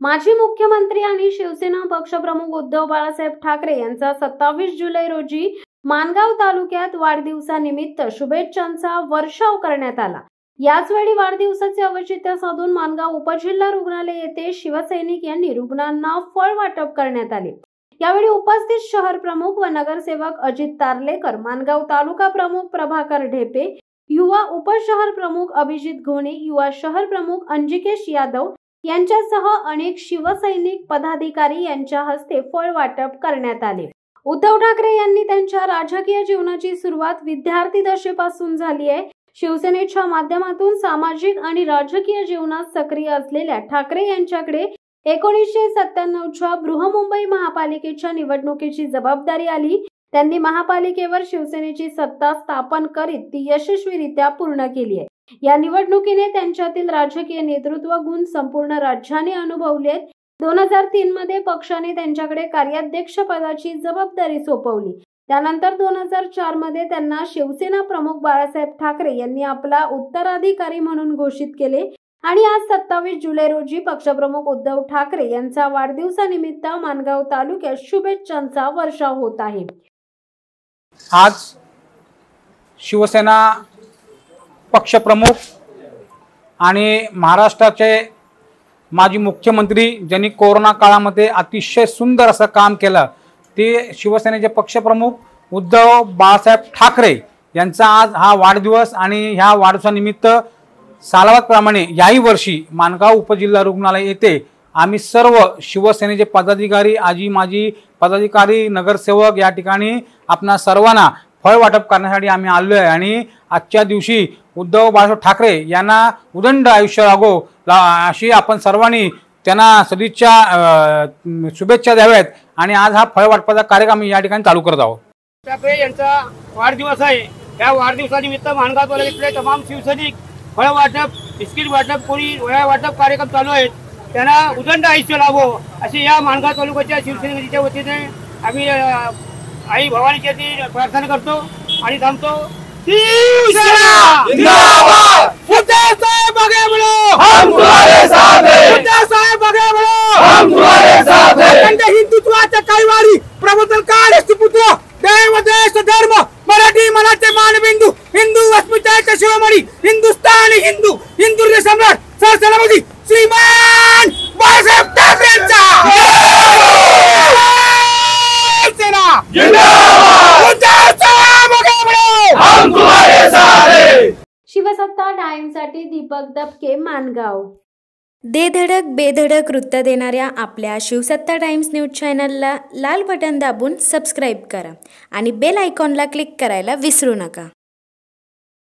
माजी मुख्यमंत्री आणि शिवसेना पक्षप्रमुख उद्धव बाळासाहेब ठाकरे यांचा 27 जुलै रोजी माणगाव तालुक्यात वाढदिवसानिमित्त शुभेच्छांचा वर्षाव करण्यात आला। याचवेळी वाढदिवसाचे औचित्य साधून माणगाव उपजिल्हा रुग्णालय येथे शिवसैनिक यांनी रुग्णांना फळ वाटप करण्यात आले। यावेळी उपस्थित शहर प्रमुख व नगरसेवक अजित तारलेकर, माणगाव तालुका प्रमुख प्रभाकर ढेपे, युवा उपशहर प्रमुख अभिजित घोणे, युवा शहर प्रमुख अंजिकेश यादव यांच्यासह अनेक शिवसैनिक पदाधिकारी यांच्या हस्ते फळ वाटप करण्यात आले। उद्धव ठाकरे यांनी त्यांच्या राजकीय जीवनाची सुरुवात विद्यार्थी दशेपासून झाली आहे। शिवसेनेच्या माध्यमातून सामाजिक आणि राजकीय जीवनात सक्रिय असलेल्या ठाकरे यांच्याकडे 1997च्या बृहन्मुंबई महापालिकेच्या निवडणुकीची जबाबदारी आली। त्यांनी महापालिकेवर शिवसेनेची सत्ता स्थापन करीत ती यशस्वीरित्या पूर्ण केली आहे। या निवडणुकीने त्यांच्यातील राजकीय नेतृत्व गुण संपूर्ण राज्याने अनुभवले। 2003 मध्ये पक्षाने त्यांच्याकडे कार्याध्यक्ष पदाची जबाबदारी सोपवली। त्यानंतर 2004 मध्ये त्यांना शिवसेना प्रमुख बाळासाहेब ठाकरे यांनी आपला उत्तराधिकारी म्हणून घोषित केले आणि आज 27 जुलै रोजी पक्षप्रमुख उद्धव ठाकरे यांचा वाढदिवसानिमित्त माणगाव तालुक्यात शुभेच्छांचा वर्षाव होत आहे। आज शिवसेना पक्षप्रमुख आणि महाराष्ट्राचे माजी मुख्यमंत्री ज्यांनी कोरोना काळामध्ये अतिशय सुंदर असं काम केलं ते शिवसेनेचे पक्षप्रमुख उद्धव बाळासाहेब ठाकरे यांचा आज हा वाढदिवस आणि ह्या वाढदिवसानिमित्त सालाबादप्रमाणे याही वर्षी माणगाव उपजिल्हा रुग्णालय येथे आम्ही सर्व शिवसेनेचे पदाधिकारी, आजी माजी पदाधिकारी, नगरसेवक या ठिकाणी आपणा सर्वांना फळ वाटप करण्यासाठी आम्ही आलो आहे आणि आजच्या दिवशी उद्धव बाळासाहेब ठाकरे यांना उदंड आयुष्य लाभो अशी आपण सर्वांनी त्यांना सदिच्छा शुभेच्छा द्याव्यात आणि आज हा फळ वाटपाचा कार्यक्रम या ठिकाणी चालू करत आहोत। ठाकरे यांचा वाढदिवस आहे। या वाढदिवसानिमित्त माणगाव तालुक्यातले तमाम शिवसैनिक फळ वाटप, बिस्किट वाटप, पोळी वह्या वाटप कार्यक्रम चालू आहेत। त्यांना उदंड आयुष्य लाभो अशी या माणगाव तालुक्याच्या शिवसेनेच्या वतीने आम्ही आई भवानीची प्रार्थना करतो आणि थांबतो। शिवसेना जिंदाबाद। उद्धव साहेब आगे बढ़ो, हम तुम्हारे साथ हैं। उद्धव साहेब आगे बढ़ो, हम तुम्हारे साथ हैं। अखंड हिंदुत्वाचा कैवारी प्रबोधनकार सुपुत्र, देव देश धर्म मराठी मनाचे मानबिंदू, हिंदू अस्मितेचे शिरोमणी, हिंदुस्थानी हिंदू, हिंदू सम्राट सरसेनापती श्रीमान बाळासाहेब ठाकरेंचा शिवसत्ता टाइम्ससाठी दीपक दबके, माणगाव। दे धडक बेधडक वृत्त देणाऱ्या आपल्या शिवसत्ता टाइम्स न्यूज चॅनलला लाल बटन दाबून सबस्क्राईब करा आणि बेल आयकॉनला क्लिक करायला विसरू नका।